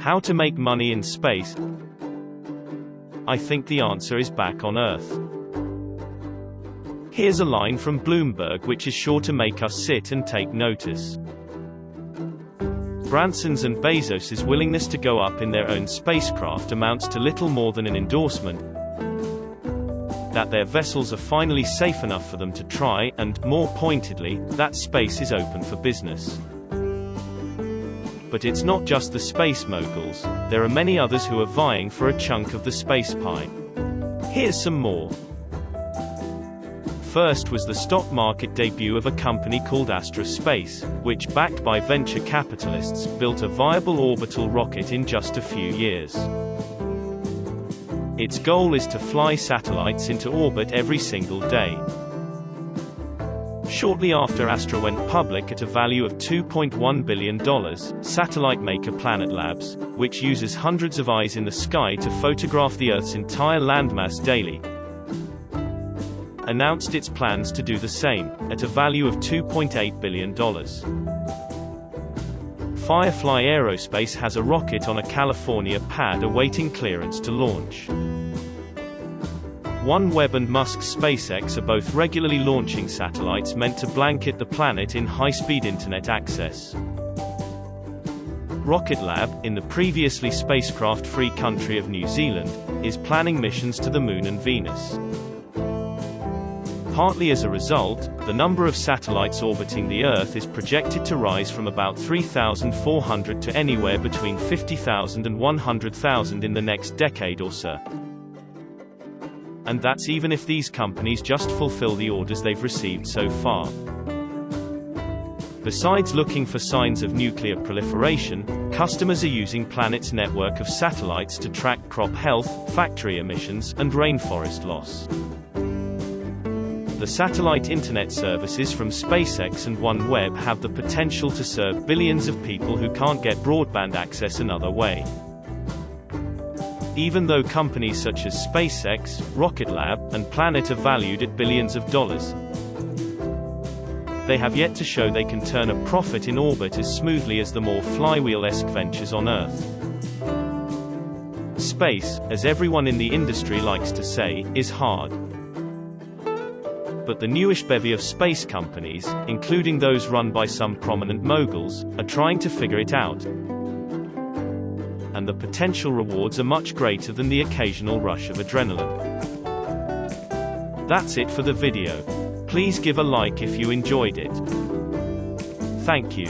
How to make money in space? I think the answer is back on Earth. Here's a line from Bloomberg which is sure to make us sit and take notice. Branson's and Bezos's willingness to go up in their own spacecraft amounts to little more than an endorsement that their vessels are finally safe enough for them to try, and, more pointedly, that space is open for business. But it's not just the space moguls, there are many others who are vying for a chunk of the space pie. Here's some more. First was the stock market debut of a company called Astra Space, which, backed by venture capitalists, built a viable orbital rocket in just a few years. Its goal is to fly satellites into orbit every single day. Shortly after Astra went public at a value of $2.1 billion, satellite maker Planet Labs, which uses hundreds of eyes in the sky to photograph the Earth's entire landmass daily, announced its plans to do the same, at a value of $2.8 billion. Firefly Aerospace has a rocket on a California pad awaiting clearance to launch. OneWeb and Musk's SpaceX are both regularly launching satellites meant to blanket the planet in high-speed internet access. Rocket Lab, in the previously spacecraft-free country of New Zealand, is planning missions to the Moon and Venus. Partly as a result, the number of satellites orbiting the Earth is projected to rise from about 3,400 to anywhere between 50,000 and 100,000 in the next decade or so. And that's even if these companies just fulfill the orders they've received so far. Besides looking for signs of nuclear proliferation, customers are using Planet's network of satellites to track crop health, factory emissions, and rainforest loss. The satellite internet services from SpaceX and OneWeb have the potential to serve billions of people who can't get broadband access another way. Even though companies such as SpaceX, Rocket Lab, and Planet are valued at billions of dollars, they have yet to show they can turn a profit in orbit as smoothly as the more flywheel-esque ventures on Earth. Space, as everyone in the industry likes to say, is hard. But the newish bevy of space companies, including those run by some prominent moguls, are trying to figure it out. And the potential rewards are much greater than the occasional rush of adrenaline. That's it for the video. Please give a like if you enjoyed it. Thank you.